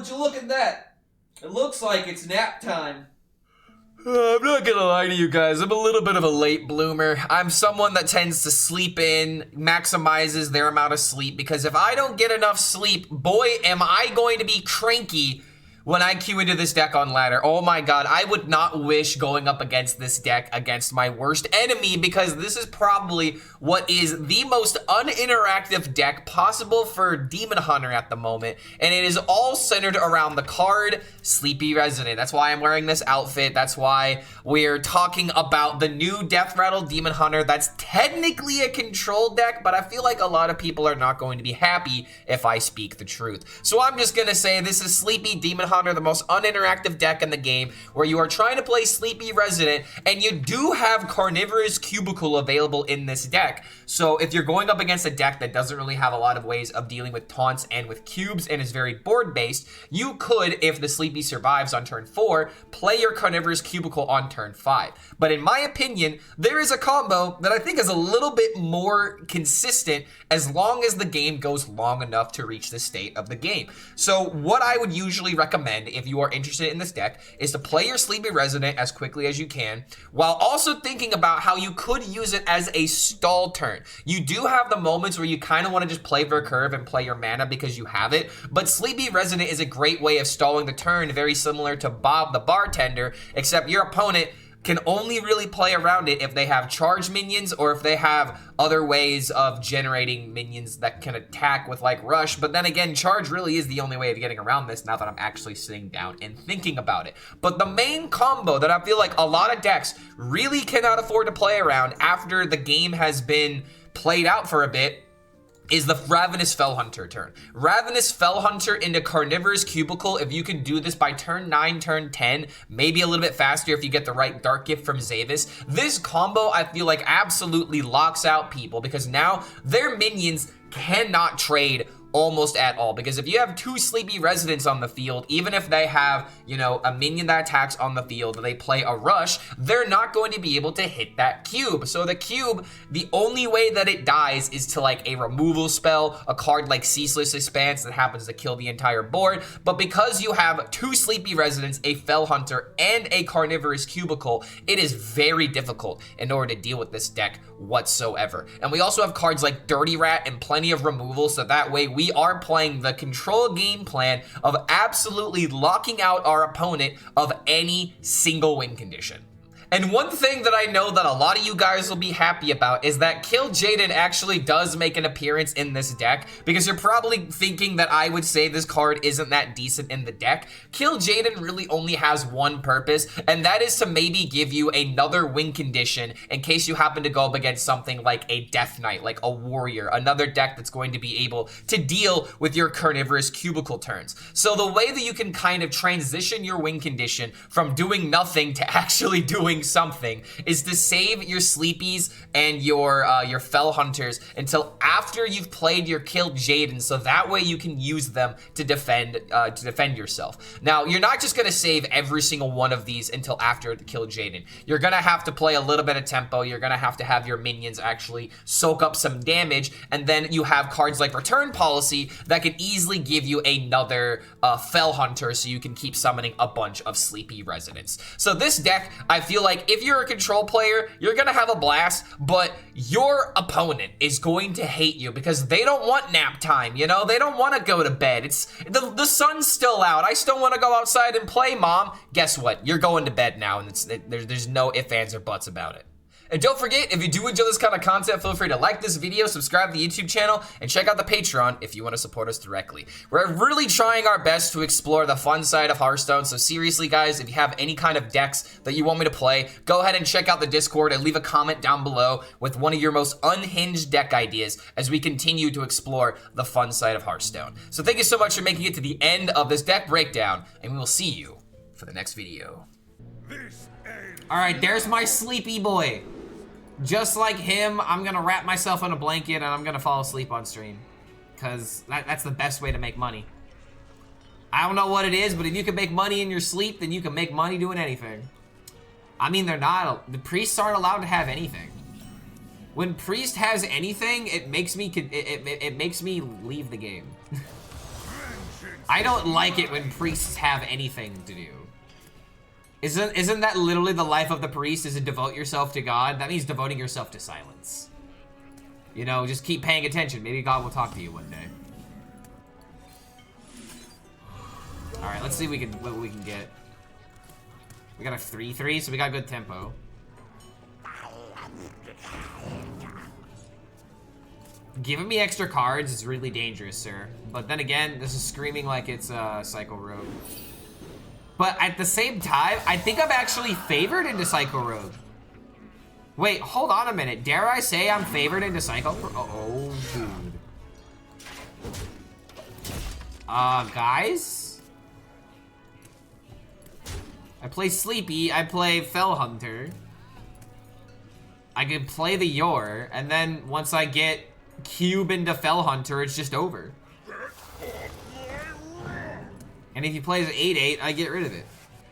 would you look at that? It looks like it's nap time. I'm not gonna lie to you guys, I'm a little bit of a late bloomer. I'm someone that tends to sleep in, maximizes their amount of sleep, because if I don't get enough sleep, boy, am I going to be cranky when I queue into this deck on ladder. Oh my god, I would not wish going up against this deck against my worst enemy, because this is probably what is the most uninteractive deck possible for Demon Hunter at the moment, and it is all centered around the card Sleepy Resident. That's why I'm wearing this outfit. That's why we're talking about the new Death Rattle Demon Hunter. That's technically a control deck, but I feel like a lot of people are not going to be happy if I speak the truth. So I'm just gonna say this is Sleepy Demon Hunter, the most uninteractive deck in the game, where you are trying to play Sleepy Resident, and you do have Carnivorous Cubicle available in this deck. So if you're going up against a deck that doesn't really have a lot of ways of dealing with taunts and with cubes and is very board based, you could, if the Sleepy survives on turn 4, play your Carnivorous Cubicle on turn 5. But in my opinion, there is a combo that I think is a little bit more consistent as long as the game goes long enough to reach the state of the game. So what I would usually recommend if you are interested in this deck is to play your Sleepy Resident as quickly as you can, while also thinking about how you could use it as a stall turn. You do have the moments where you kind of want to just play for a curve and play your mana because you have it, but Sleepy Resident is a great way of stalling the turn, very similar to Bob the Bartender, except your opponent can only really play around it if they have charge minions or if they have other ways of generating minions that can attack with like rush. But then again, charge really is the only way of getting around this now that I'm actually sitting down and thinking about it. But the main combo that I feel like a lot of decks really cannot afford to play around after the game has been played out for a bit is the Ravenous Fellhunter turn. Ravenous Fellhunter into Carnivorous Cubicle, if you can do this by turn 9, turn 10, maybe a little bit faster if you get the right Dark Gift from Zavis, this combo I feel like absolutely locks out people, because now their minions cannot trade almost at all. Because if you have 2 Sleepy Residents on the field, even if they have, you know, a minion that attacks on the field, they play a rush, they're not going to be able to hit that cube. So the cube, the only way that it dies is to like a removal spell, a card like Ceaseless Expanse that happens to kill the entire board. But because you have 2 Sleepy Residents, a Fellhunter, and a Carnivorous Cubicle, it is very difficult in order to deal with this deck whatsoever. And we also have cards like Dirty Rat and plenty of removal, so that way we are playing the control game plan of absolutely locking out our opponent of any single win condition. And one thing that I know that a lot of you guys will be happy about is that Kill Jaden actually does make an appearance in this deck, because you're probably thinking that I would say this card isn't that decent in the deck. Kill Jaden really only has one purpose, and that is to maybe give you another win condition in case you happen to go up against something like a Death Knight, like a Warrior, another deck that's going to be able to deal with your Carnivorous Cubicle turns. So the way that you can kind of transition your win condition from doing nothing to actually doing something is to save your Sleepies and your Fellhunters until after you've played your Kill Jaden, so that way you can use them to defend yourself. Now, you're not just gonna save every single one of these until after the Kill Jaden. You're gonna have to play a little bit of tempo. You're gonna have to have your minions actually soak up some damage, and then you have cards like Return Policy that can easily give you another Fellhunter, so you can keep summoning a bunch of Sleepy Residents. So this deck, I feel like if you're a control player, you're gonna have a blast, but your opponent is going to hate you because they don't want nap time, you know? They don't want to go to bed. It's the sun's still out. I still want to go outside and play, Mom. Guess what? You're going to bed now, and there's no ifs, ands, or buts about it. And don't forget, if you do enjoy this kind of content, feel free to like this video, subscribe to the YouTube channel, and check out the Patreon if you want to support us directly. We're really trying our best to explore the fun side of Hearthstone, so seriously guys, if you have any kind of decks that you want me to play, go ahead and check out the Discord and leave a comment down below with one of your most unhinged deck ideas as we continue to explore the fun side of Hearthstone. So thank you so much for making it to the end of this deck breakdown, and we will see you for the next video. Alright, there's my Sleepy boy. Just like him, I'm gonna wrap myself in a blanket and I'm gonna fall asleep on stream. Because that's the best way to make money. I don't know what it is, but if you can make money in your sleep, then you can make money doing anything. I mean, the priests aren't allowed to have anything. When priest has anything, it makes me leave the game. I don't like it when priests have anything to do. Isn't that literally the life of the priest, is to devote yourself to God? That means devoting yourself to silence. You know, just keep paying attention. Maybe God will talk to you one day. Alright, let's see what we can get. We got a 3-3, so we got good tempo. Giving me extra cards is really dangerous, sir. But then again, this is screaming like it's Psycho Rogue. But at the same time, I think I'm actually favored into Psycho Rogue. Wait, hold on a minute. Dare I say I'm favored into Psycho Rogue? Oh, dude. Guys? I play Sleepy, I play Fell Hunter. I can play the Yor, and then once I get Cube into Fell Hunter, it's just over. And if he plays 8-8, I get rid of it.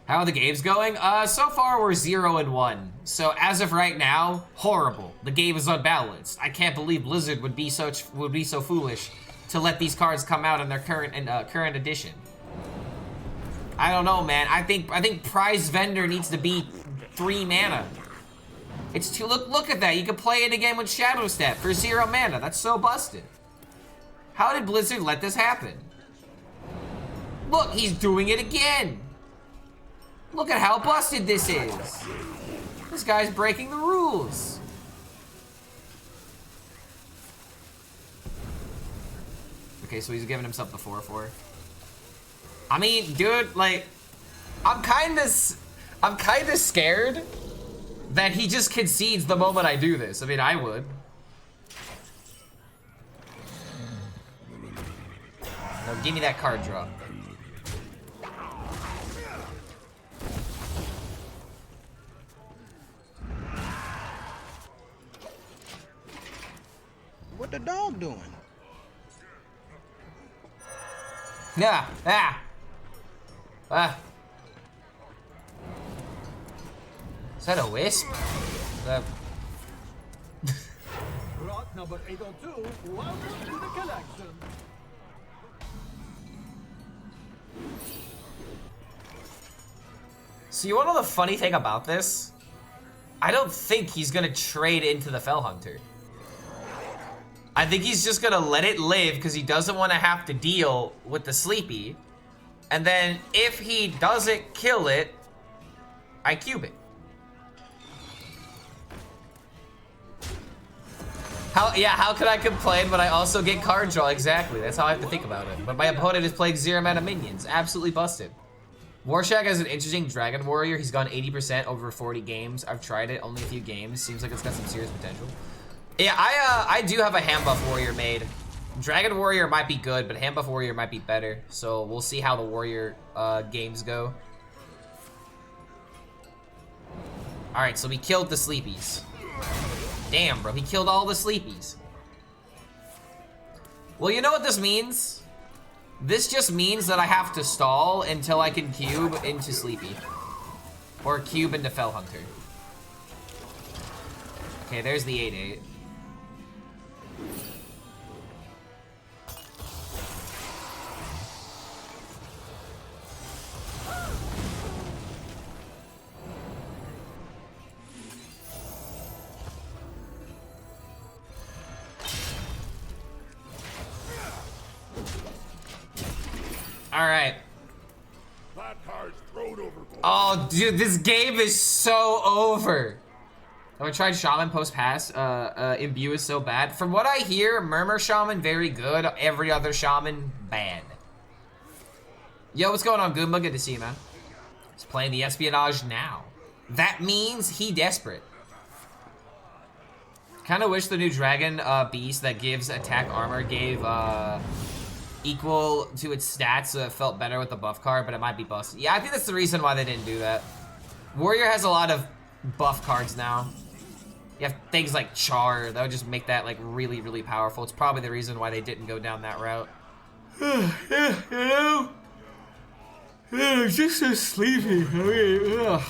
How are the games going? So far we're 0-1. So as of right now, horrible. The game is unbalanced. I can't believe Blizzard would be so foolish to let these cards come out in their current edition. I don't know, man. I think Prize Vendor needs to be 3 mana. It's too, look at that. You can play it again with Shadow Step for 0 mana. That's so busted. How did Blizzard let this happen? Look, he's doing it again. Look at how busted this is. This guy's breaking the rules. Okay, so he's giving himself the 4-4. I mean, dude, like, I'm kind of scared that he just concedes the moment I do this. I mean, I would. No, give me that card draw. What the dog doing? Yeah, Is that a wisp? Rot number 802, welcome to the collection. So you wanna know the funny thing about this? I don't think he's gonna trade into the Fell Hunter. I think he's just gonna let it live because he doesn't want to have to deal with the Sleepy. And then if he doesn't kill it, I cube it. How could I complain when I also get card draw? Exactly, that's how I have to think about it. But my opponent is playing 0 mana minions. Absolutely busted. Warshag has an interesting Dragon Warrior. He's gone 80% over 40 games. I've tried it, only a few games. Seems like it's got some serious potential. Yeah, I do have a hand buff warrior made. Dragon Warrior might be good, but hand buff warrior might be better. So we'll see how the warrior games go. Alright, so we killed the Sleepies. Damn, bro, he killed all the Sleepies. Well, you know what this means? This just means that I have to stall until I can cube into Sleepy. Or cube into Fell Hunter. Okay, there's the 8-8. All right. Oh, dude, this game is so over. Oh, I tried Shaman post pass. Imbue is so bad. From what I hear, Murmur Shaman very good. Every other Shaman bad. Yo, what's going on, Goomba? Good to see you, man. He's playing the espionage now. That means he desperate. Kind of wish the new Dragon Beast that gives attack armor gave equal to its stats, so it felt better with the buff card, but it might be busted. Yeah, I think that's the reason why they didn't do that. Warrior has a lot of buff cards now. You have things like Char, that would just make that like really, really powerful. It's probably the reason why they didn't go down that route. Yeah, you know? Yeah, I'm just so sleepy. I mean, ugh.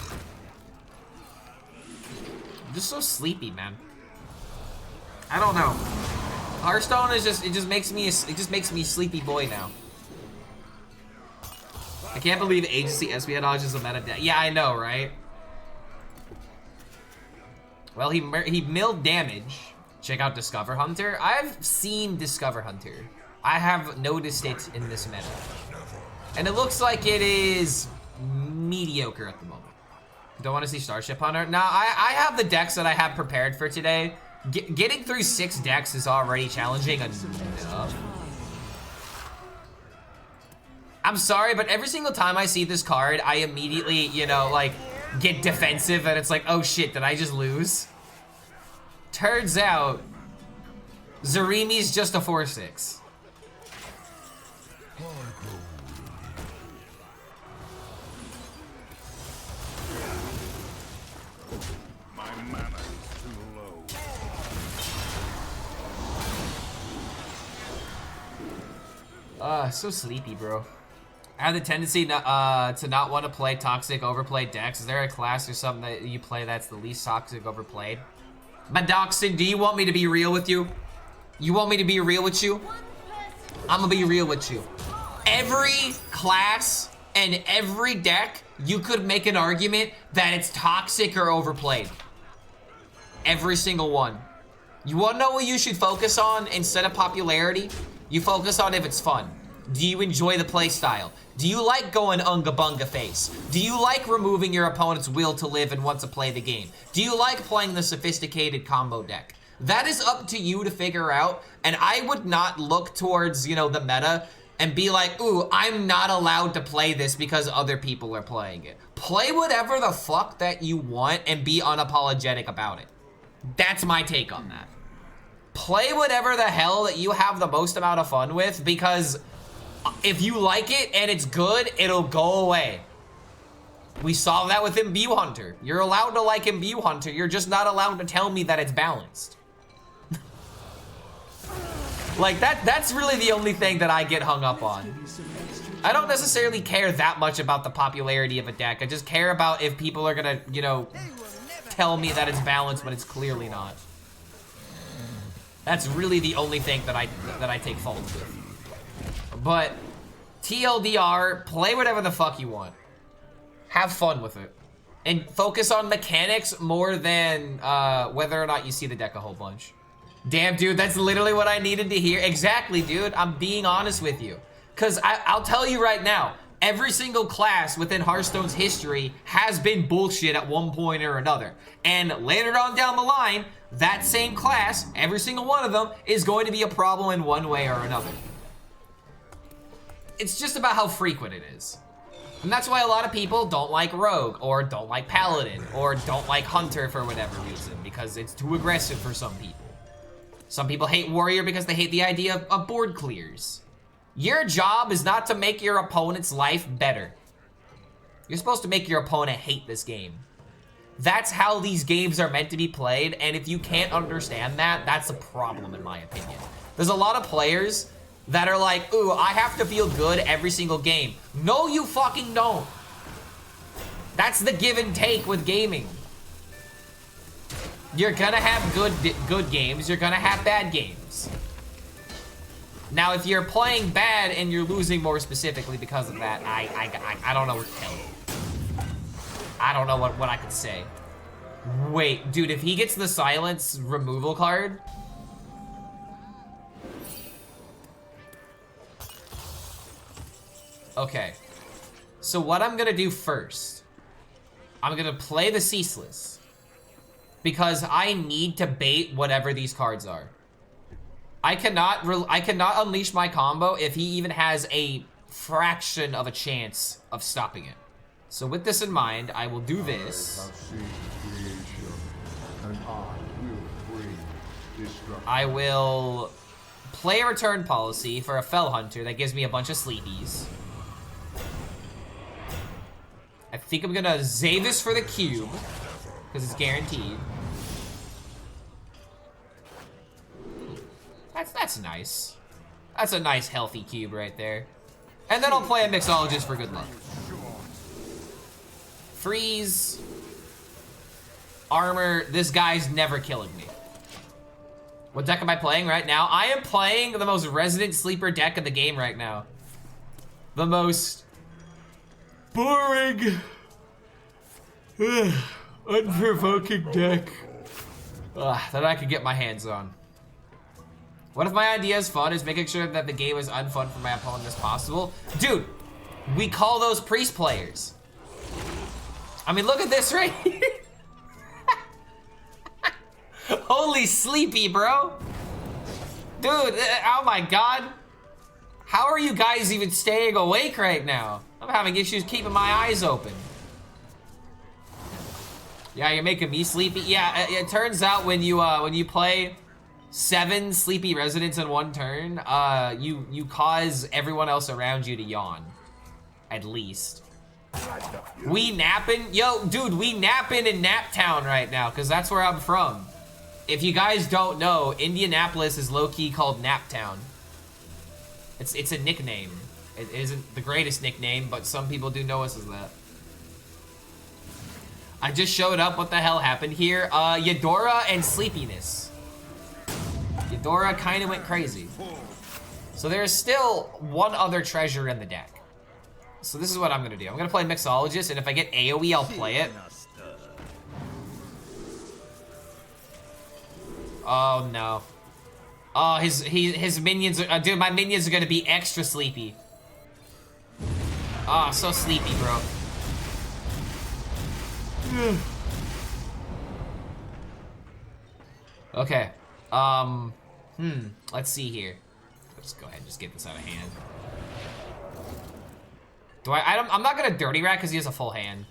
I'm just so sleepy, man. I don't know. Hearthstone is just, it just makes me a sleepy boy now. I can't believe agency espionage is a meta deck. Yeah, I know, right? Well, he milled damage. Check out Discover Hunter. I've seen Discover Hunter. I have noticed it in this meta. And it looks like it is mediocre at the moment. Don't want to see Starship Hunter? Now, I have the decks that I have prepared for today. Getting through 6 decks is already challenging enough. I'm sorry, but every single time I see this card, I immediately, you know, like, get defensive and it's like, oh shit, did I just lose? Turns out, Zarimi's just a 4/6. My mana is too low. So sleepy, bro. I have the tendency to not want to play toxic overplayed decks. Is there a class or something that you play that's the least toxic overplayed? Madoxin, do you want me to be real with you? You want me to be real with you? I'm gonna be real with you. Every class and every deck, you could make an argument that it's toxic or overplayed. Every single one. You wanna know what you should focus on instead of popularity? You focus on if it's fun. Do you enjoy the play style? Do you like going unga bunga face? Do you like removing your opponent's will to live and want to play the game? Do you like playing the sophisticated combo deck? That is up to you to figure out, and I would not look towards, you know, the meta and be like, ooh, I'm not allowed to play this because other people are playing it. Play whatever the fuck that you want and be unapologetic about it. That's my take on that. Play whatever the hell that you have the most amount of fun with, because if you like it and it's good, it'll go away. We saw that with Imbue Hunter. You're allowed to like Imbue Hunter, you're just not allowed to tell me that it's balanced. Like, that's really the only thing that I get hung up on. I don't necessarily care that much about the popularity of a deck. I just care about if people are gonna, you know, tell me that it's balanced when it's clearly not. That's really the only thing that I take fault with. But TLDR, play whatever the fuck you want. Have fun with it. And focus on mechanics more than whether or not you see the deck a whole bunch. Damn, dude, that's literally what I needed to hear. Exactly, dude. I'm being honest with you. Because I'll tell you right now, every single class within Hearthstone's history has been bullshit at one point or another. And later on down the line, that same class, every single one of them, is going to be a problem in one way or another. It's just about how frequent it is. And that's why a lot of people don't like Rogue, or don't like Paladin, or don't like Hunter for whatever reason, because it's too aggressive for some people. Some people hate Warrior because they hate the idea of board clears. Your job is not to make your opponent's life better. You're supposed to make your opponent hate this game. That's how these games are meant to be played, and if you can't understand that, that's a problem in my opinion. There's a lot of players that are like, ooh, I have to feel good every single game. No, you fucking don't. That's the give and take with gaming. You're gonna have good games, you're gonna have bad games. Now, if you're playing bad and you're losing more specifically because of that, I don't know what to tell you. I don't know what I could say. Wait, dude, if he gets the silence removal card, okay, so what I'm gonna do first, I'm gonna play the Ceaseless, because I need to bait whatever these cards are. I cannot unleash my combo if he even has a fraction of a chance of stopping it. So with this in mind, I will do this. I will play a return policy for a Fell Hunter that gives me a bunch of sleepies. I think I'm gonna Zavis for the cube, because it's guaranteed. That's nice. That's a nice healthy cube right there. And then I'll play a Mixologist for good luck. Freeze. Armor. This guy's never killing me. What deck am I playing right now? I am playing the most resident sleeper deck in the game right now. The most boring, unprovoking deck that I could get my hands on. One of my ideas fun is making sure that the game is unfun for my opponent as possible. Dude, we call those priest players. I mean, look at this right here. Holy sleepy, bro. Dude, oh my God. How are you guys even staying awake right now? I'm having issues keeping my eyes open. Yeah, you're making me sleepy. Yeah, it turns out when you play 7 sleepy residents in one turn, you cause everyone else around you to yawn, at least. We napping? Yo, dude, we napping in Naptown right now, because that's where I'm from. If you guys don't know, Indianapolis is low-key called Naptown. It's a nickname. It isn't the greatest nickname, but some people do know us as that. I just showed up. What the hell happened here? Eudora and Sleepiness. Eudora kind of went crazy. So there's still one other treasure in the deck. So this is what I'm gonna do. I'm gonna play Mixologist, and if I get AoE, I'll play it. Oh no. Oh, his minions are, dude, my minions are gonna be extra sleepy. Oh, so sleepy, bro. Okay. Let's see here. Let's go ahead and just get this out of hand. I'm not gonna Dirty Rat because he has a full hand.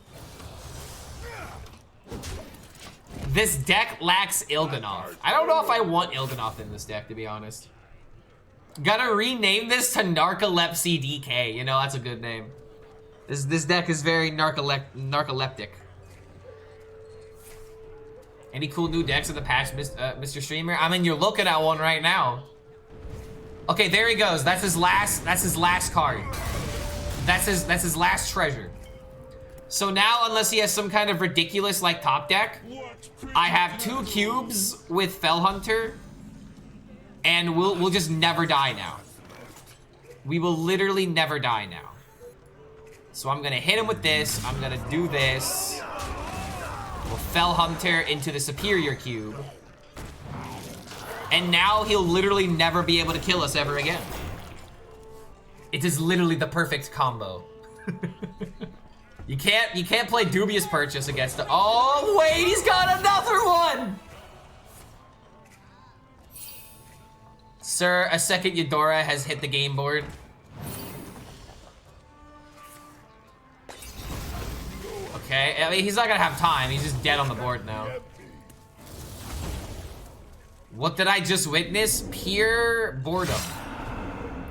This deck lacks Il'gynoth. I don't know if I want Il'gynoth in this deck, to be honest. Gotta rename this to Narcolepsy DK. You know, that's a good name. This deck is very narcoleptic. Any cool new decks in the patch, Mr. Streamer? I mean, you're looking at one right now. Okay, there he goes. That's his last card. That's his last treasure. So now, unless he has some kind of ridiculous like top deck, I have 2 cubes with Fellhunter, and we'll just never die now. We will literally never die now. So I'm gonna hit him with this. I'm gonna do this. We'll Fellhunter into the superior cube. And now he'll literally never be able to kill us ever again. It is literally the perfect combo. You can't play Dubious Purchase against it. Oh wait, he's got another one! Sir, a second Eudora has hit the game board. Okay, I mean, he's not gonna have time. He's just dead on the board now. What did I just witness? Pure boredom.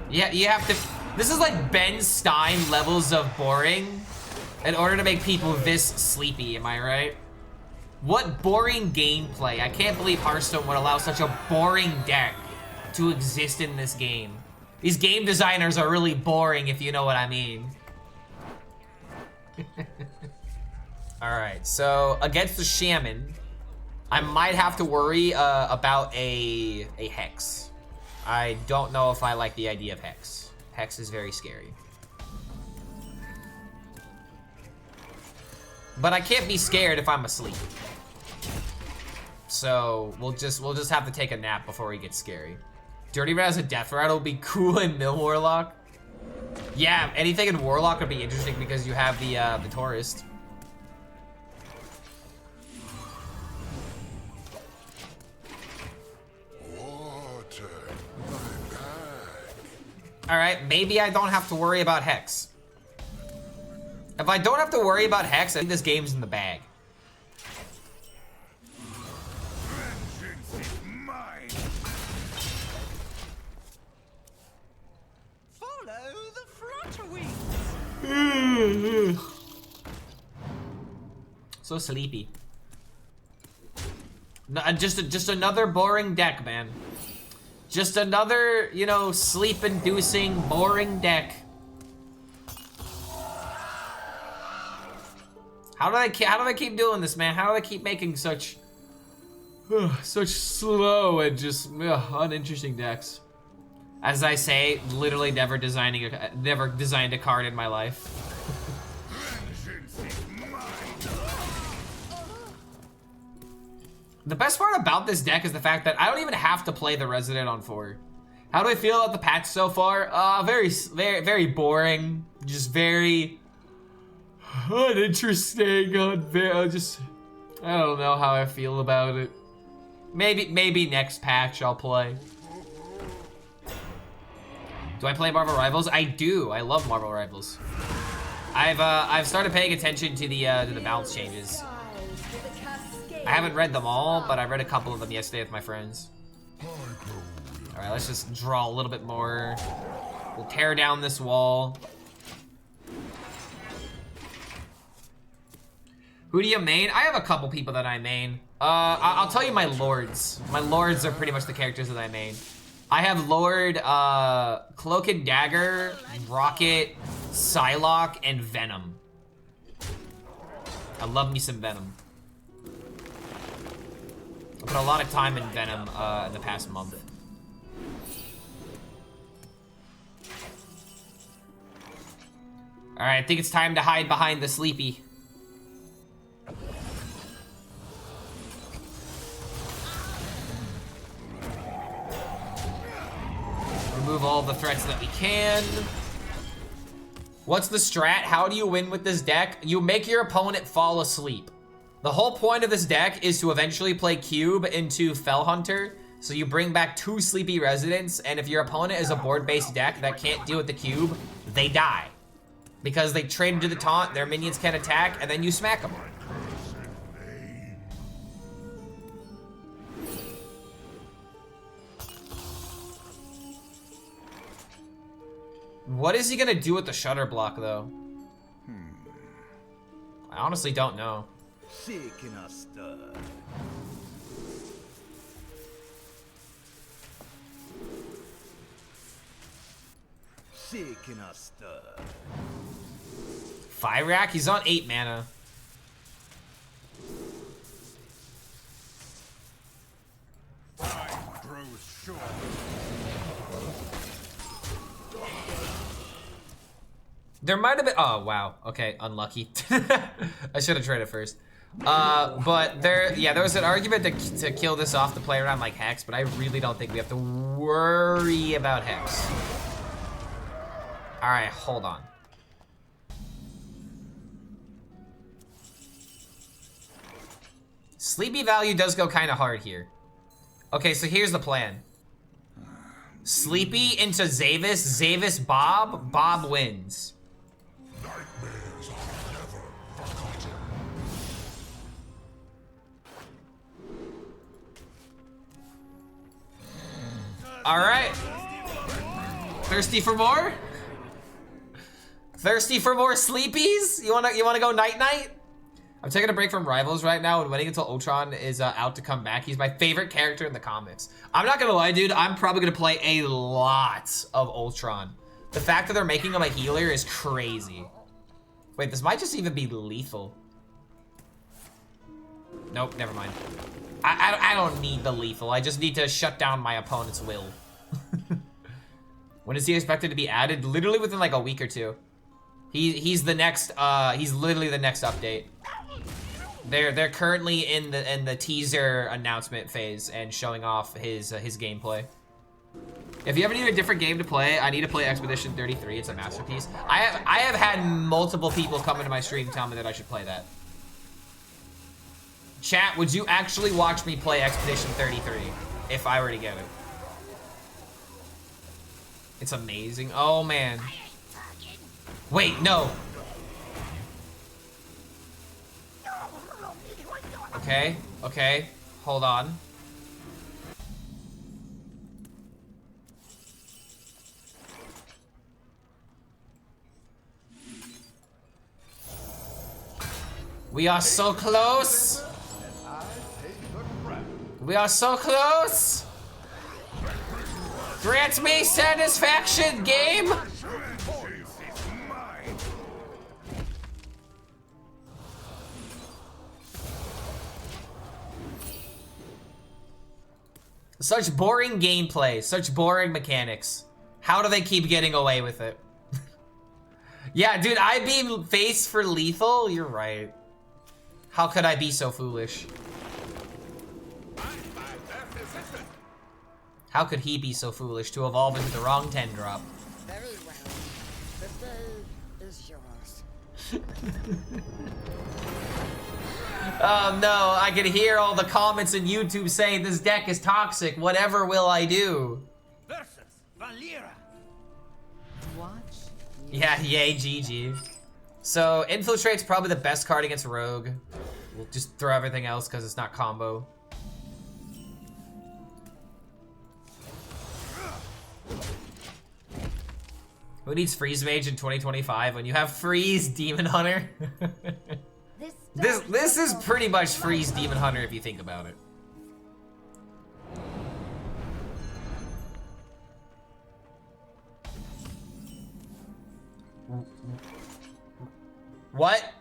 Yeah, you have to... This is like Ben Stein levels of boring in order to make people this sleepy, am I right? What boring gameplay. I can't believe Hearthstone would allow such a boring deck to exist in this game. These game designers are really boring, if you know what I mean. Alright, so against the Shaman, I might have to worry about a Hex. I don't know if I like the idea of Hex. Hex is very scary. But I can't be scared if I'm asleep. So we'll just have to take a nap before he gets scary. Dirty Rat as a Death Rattle will be cool in Mill Warlock. Yeah, anything in Warlock would be interesting because you have the Tourist. Alright, maybe I don't have to worry about Hex. If I don't have to worry about Hex, I think this game's in the bag. Vengeance is mine. Follow the flutter wings. So sleepy. No, just another boring deck, man. Just another, you know, sleep-inducing, boring deck. How do I keep doing this, man? How do I keep making such slow and just uninteresting decks? As I say, literally never designed a card in my life. The best part about this deck is the fact that I don't even have to play the Resident on 4. How do I feel about the patch so far? Very boring. Just very uninteresting. I don't know how I feel about it. Maybe next patch I'll play. Do I play Marvel Rivals? I do. I love Marvel Rivals. I've started paying attention to the balance changes. I haven't read them all, but I read a couple of them yesterday with my friends. All right, let's just draw a little bit more. We'll tear down this wall. Who do you main? I have a couple people that I main. I'll tell you my lords. My lords are pretty much the characters that I main. I have Lord, Cloak and Dagger, Rocket, Psylocke, and Venom. I love me some Venom. I put a lot of time in Venom in the past month. All right, I think it's time to hide behind the Sleepy. Remove all the threats that we can. What's the strat? How do you win with this deck? You make your opponent fall asleep. The whole point of this deck is to eventually play Cube into Fell Hunter. So you bring back 2 Sleepy Residents, and if your opponent is a board-based deck that can't deal with the Cube, they die. Because they trade into the taunt, their minions can't attack, and then you smack them. What is he gonna do with the Shutter Block, though? I honestly don't know. Shaking a stir. Shaking a stir. Fyrak? He's on 8 mana. Time grows short. There might have been, oh wow, okay, unlucky. I should have traded first. But there was an argument to kill this off to play around like Hex, but I really don't think we have to worry about Hex. All right, hold on. Sleepy value does go kind of hard here. Okay, so here's the plan. Sleepy into Zavis, Zavis Bob, Bob wins. Nightmares are never forgotten. All right. Thirsty for more? Thirsty for more sleepies? You wanna go night night? I'm taking a break from Rivals right now and waiting until Ultron is out to come back. He's my favorite character in the comics. I'm not gonna lie, dude. I'm probably gonna play a lot of Ultron. The fact that they're making him a healer is crazy. Wait, this might just even be lethal. Nope, never mind. I don't need the lethal. I just need to shut down my opponent's will. When is he expected to be added? Literally within like a week or 2. He's the next. He's literally the next update. They're currently in the teaser announcement phase and showing off his gameplay. If you ever need a different game to play, I need to play Expedition 33. It's a masterpiece. I have had multiple people come into my stream tell me that I should play that. Chat, would you actually watch me play Expedition 33 if I were to get it? It's amazing. Oh man. Wait, no. Okay, okay, hold on. We are so close. We are so close. Grant me satisfaction, game. Such boring gameplay, such boring mechanics. How do they keep getting away with it? Yeah, dude, I'd be face for lethal. You're right. How could I be so foolish? How could he be so foolish to evolve into the wrong 10-drop? Very well. The day is yours. Oh no, I can hear all the comments on YouTube saying this deck is toxic. Whatever will I do? Versus Valera. Watch. Yeah, yay, GG. So, Infiltrate's probably the best card against Rogue. We'll just throw everything else because it's not combo. Who needs Freeze Mage in 2025 when you have Freeze Demon Hunter? This is pretty much Freeze Demon Hunter if you think about it. What?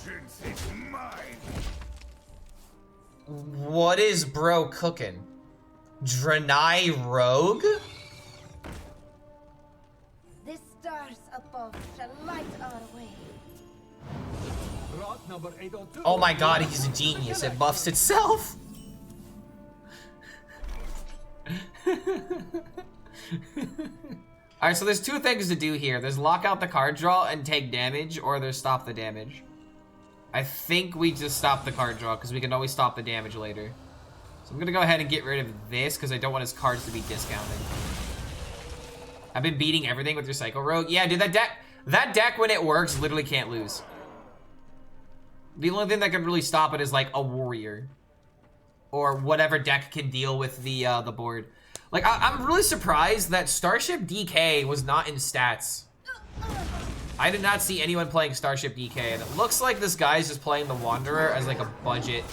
Vengeance is mine. What is bro cooking? Draenei Rogue? The stars above shall light our way. Rot number 802. Oh my god, he's a genius. It buffs itself. Alright, so there's two things to do here. There's lock out the card draw and take damage, or there's stop the damage. I think we just stop the card draw, because we can always stop the damage later. So I'm gonna go ahead and get rid of this, because I don't want his cards to be discounted. I've been beating everything with your Psycho Rogue. Yeah, dude, that deck when it works, literally can't lose. The only thing that can really stop it is like a warrior. Or whatever deck can deal with the board. Like, I'm really surprised that Starship DK was not in stats. I did not see anyone playing Starship DK, and it looks like this guy's just playing the Wanderer as like a budget.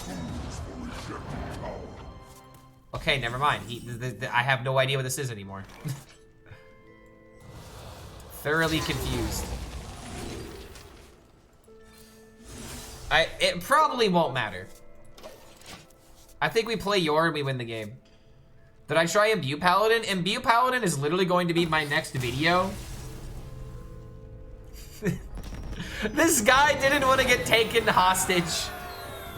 Okay, never mind. I have no idea what this is anymore. Thoroughly confused. It probably won't matter. I think we play Yor and we win the game. Did I try Imbue Paladin? Imbue Paladin is literally going to be my next video. This guy didn't want to get taken hostage.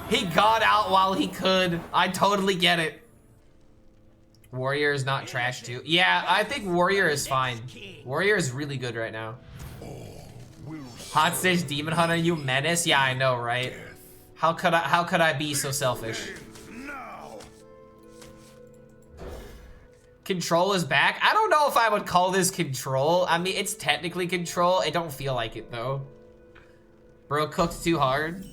He got out while he could. I totally get it. Warrior is not trash too. Yeah, I think Warrior is fine. Warrior is really good right now. Hot Stage Demon Hunter, you menace? Yeah, I know, right? How could I be so selfish? Control is back. I don't know if I would call this control. I mean, it's technically control. I don't feel like it though. Bro cooked too hard.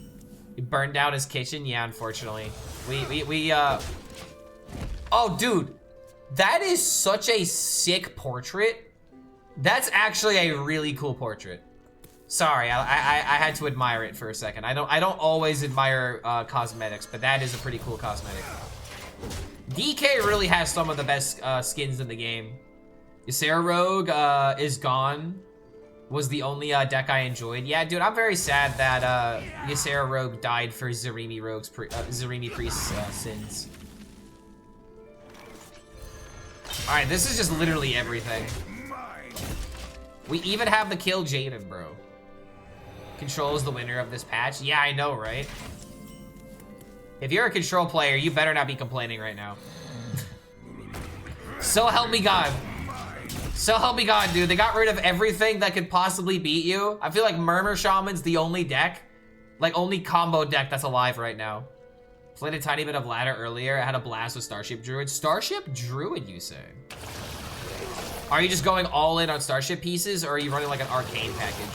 He burned down his kitchen. Yeah, unfortunately. Oh, dude. That is such a sick portrait. That's actually a really cool portrait. Sorry, I had to admire it for a second. I don't always admire cosmetics, but that is a pretty cool cosmetic. DK really has some of the best skins in the game. Ysera Rogue is gone. Was the only deck I enjoyed. Yeah, dude, I'm very sad that Ysera Rogue died for Zarimi Priest's sins. All right, this is just literally everything. We even have the kill Jaden, bro. Control is the winner of this patch. Yeah, I know, right? If you're a control player, you better not be complaining right now. So help me God. So help me God, dude. They got rid of everything that could possibly beat you. I feel like Murmur Shaman's the only deck, like only combo deck that's alive right now. Played a tiny bit of ladder earlier. I had a blast with Starship Druid. Starship Druid, you say? Are you just going all in on Starship pieces, or are you running like an arcane package?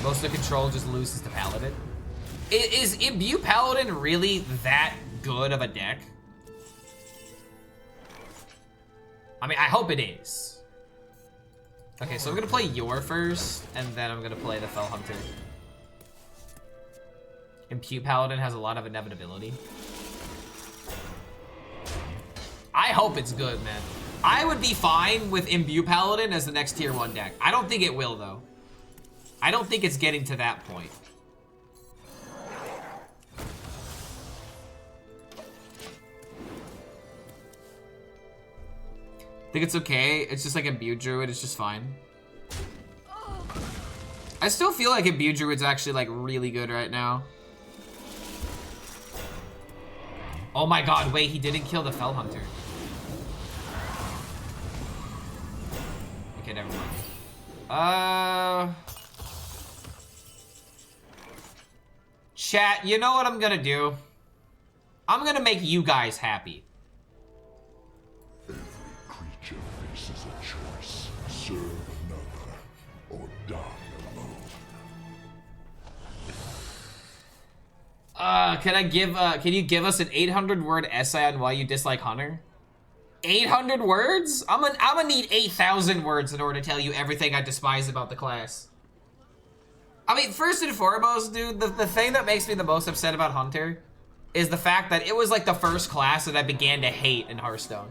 Most of the control just loses to Paladin. Is Imbue Paladin really that good of a deck? I mean, I hope it is. Okay, so I'm gonna play Yor first, and then I'm gonna play the Fell Hunter. Imbue Paladin has a lot of inevitability. I hope it's good, man. I would be fine with Imbue Paladin as the next tier 1 deck. I don't think it will, though. I don't think it's getting to that point. I think it's okay. It's just like Imbue Druid. It's just fine. I still feel like Imbue Druid's actually like really good right now. Oh my god, wait, he didn't kill the Fell Hunter. Okay, never mind. Chat, you know what I'm gonna do? I'm gonna make you guys happy. Every creature faces a choice. Serve another or die alone. Can you give us an 800-word essay on why you dislike Hunter? 800 words? I'm gonna need 8,000 words in order to tell you everything I despise about the class. I mean, first and foremost, dude, the thing that makes me the most upset about Hunter is the fact that it was like the first class that I began to hate in Hearthstone.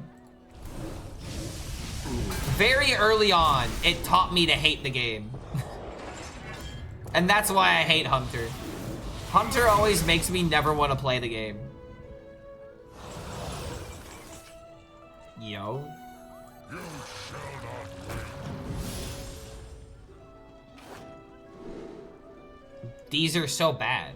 Very early on, it taught me to hate the game. And that's why I hate Hunter. Hunter always makes me never want to play the game. Yo. You shall not win. These are so bad.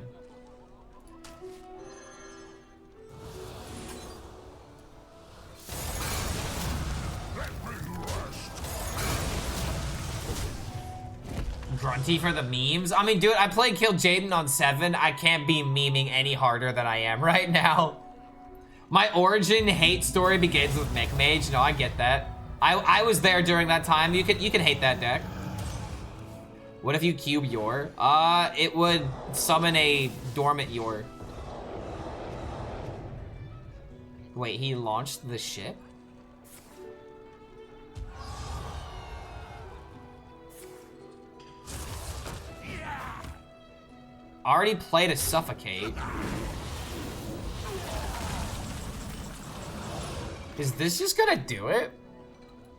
Grunty for the memes? I mean, dude, I played Kill Jaden on 7. I can't be memeing any harder than I am right now. My origin hate story begins with Mech Mage. No, I get that. I was there during that time. You can hate that deck. What if you cube Yor? It would summon a dormant Yor. Wait, he launched the ship? Already played a Suffocate. Is this just gonna do it?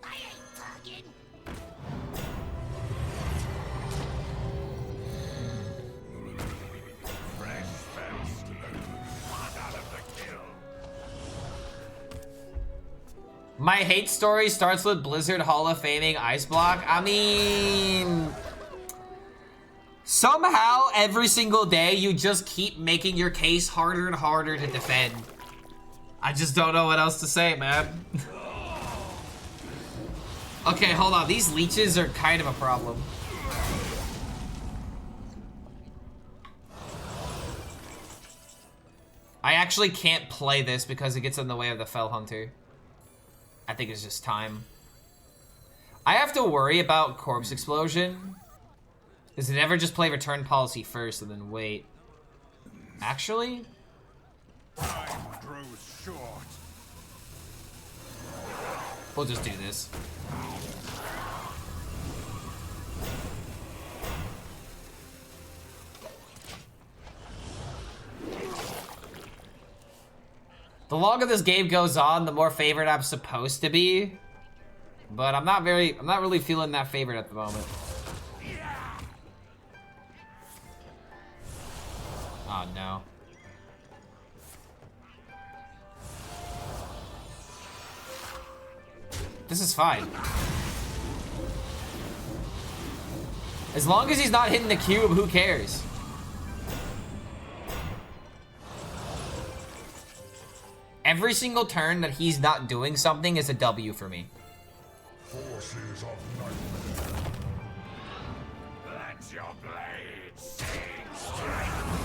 I ain't talking. Fresh fast. One out of the kill. My hate story starts with Blizzard Hall of Faming Ice Block. I mean, somehow every single day you just keep making your case harder and harder to defend. I just don't know what else to say, man. Okay, hold on. These leeches are kind of a problem. I actually can't play this because it gets in the way of the Fell Hunter. I think it's just time. I have to worry about Corpse Explosion. Is it ever just play return policy first and then wait? Actually? Time grows short. We'll just do this. The longer this game goes on, the more favorite I'm supposed to be. But I'm not really feeling that favorite at the moment. Oh no. This is fine. As long as he's not hitting the cube, who cares? Every single turn that he's not doing something is a W for me. Forces of nightmare. Let your blade sing strength.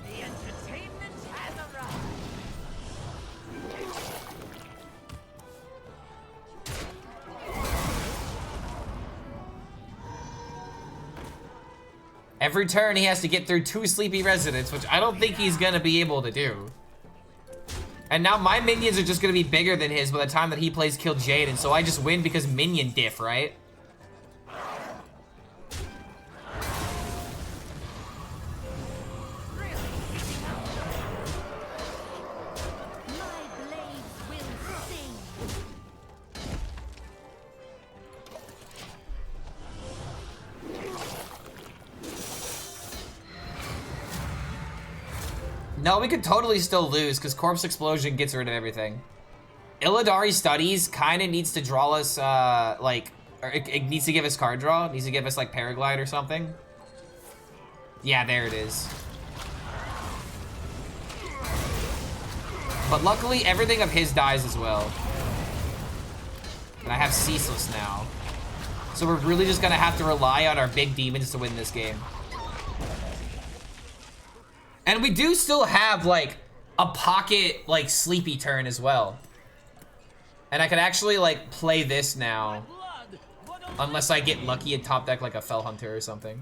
The entertainment has arrived. Every turn he has to get through 2 sleepy residents, which I don't think he's gonna be able to do. And now my minions are just gonna be bigger than his by the time that he plays Kill Jaden, so I just win because minion diff, right? My blades will sing. No, we could totally still lose because Corpse Explosion gets rid of everything. Illidari Studies kind of needs to draw us, like, or it needs to give us card draw. It needs to give us, like, Paraglide or something. Yeah, there it is. But luckily, everything of his dies as well. And I have Ceaseless now. So we're really just gonna have to rely on our big demons to win this game. And we do still have, like, a pocket, like, sleepy turn as well. And I could actually, like, play this now. Unless I get lucky and top deck, like, a Fell Hunter or something.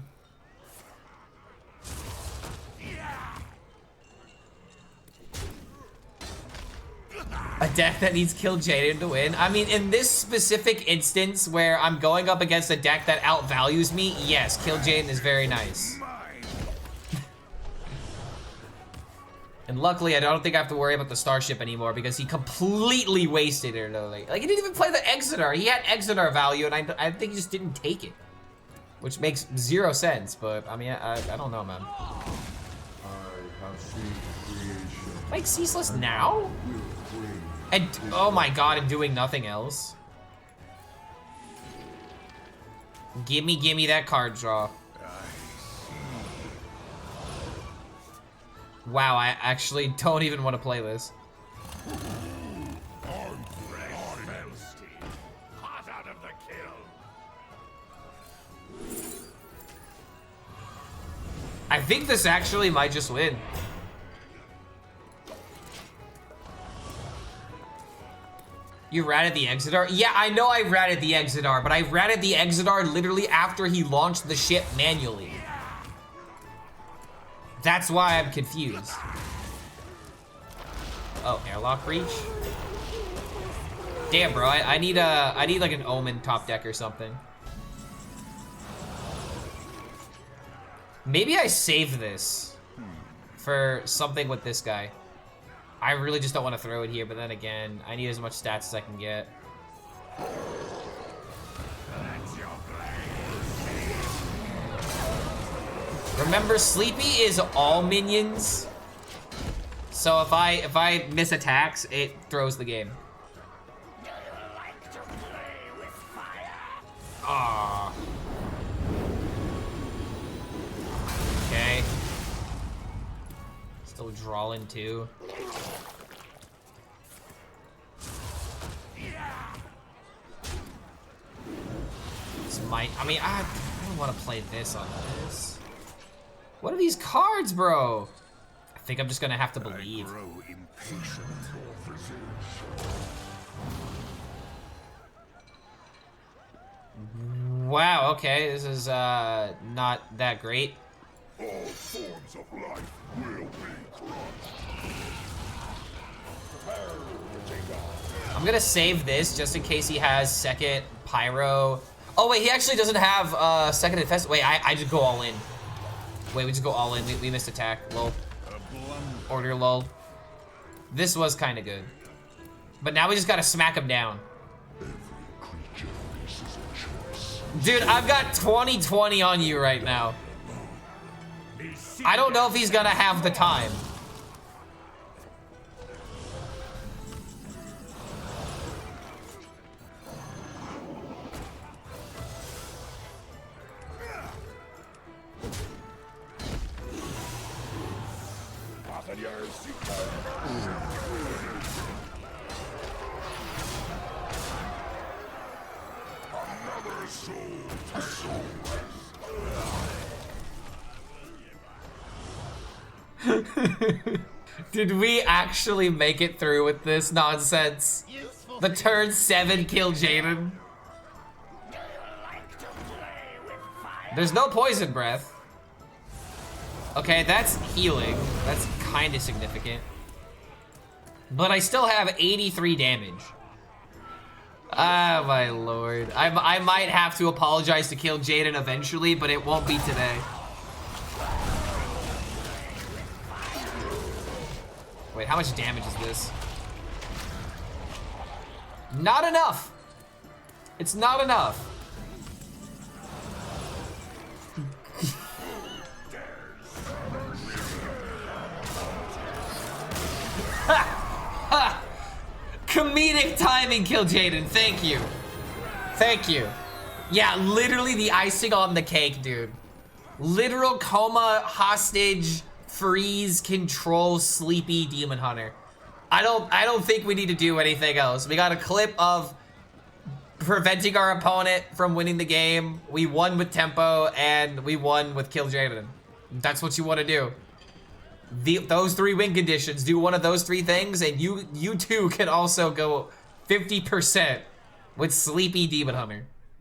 A deck that needs Kill Jaden to win. I mean, in this specific instance where I'm going up against a deck that outvalues me, yes, Kill Jaden is very nice. And luckily, I don't think I have to worry about the Starship anymore because he completely wasted it early. Like, he didn't even play the Exodar. He had Exodar value, and I think he just didn't take it. Which makes 0 sense, but, I mean, I don't know, man. Like, Ceaseless now? And, oh my god, and doing nothing else. Gimme that card draw. Wow, I actually don't even want to play this. Hot out of the kill. I think this actually might just win. You ratted the Exodar? Yeah, I know I ratted the Exodar, but I ratted the Exodar literally after he launched the ship manually. That's why I'm confused. Oh, Airlock Breach? Damn, bro, I need like an Omen top deck or something. Maybe I save this for something with this guy. I really just don't want to throw it here, but then again, I need as much stats as I can get. Remember, Sleepy is all minions. So if I miss attacks, it throws the game. Ah. Okay. Still drawing too. This might, I mean, I don't want to play this on this. What are these cards, bro? I think I'm just gonna have to believe. Wow, okay, this is not that great. All forms of life will be crushed. I'm gonna save this just in case he has second Pyro. Oh wait, he actually doesn't have second Infest. Wait, I just go all in. Wait, we just go all in. We missed attack. Lol. Order lol. This was kind of good. But now we just gotta smack him down. Dude, I've got 20/20 on you right now. I don't know if he's gonna have the time. Did we actually make it through with this nonsense? The turn 7 kill Jaden. There's no poison breath. Okay, that's healing. That's kind of significant. But I still have 83 damage. Ah, my lord. I might have to apologize to Kill Jaden eventually, but it won't be today. Wait, how much damage is this? Not enough! It's not enough. Comedic timing, Kill Jaden. Thank you. Thank you. Yeah, literally the icing on the cake, dude. Literal coma, hostage, freeze, control, sleepy demon hunter. I don't think we need to do anything else. We got a clip of preventing our opponent from winning the game. We won with tempo and we won with Kill Jaden. That's what you want to do. Those 3 win conditions, do one of those 3 things, and you too can also go 50% with Sleepy Demon Hunter.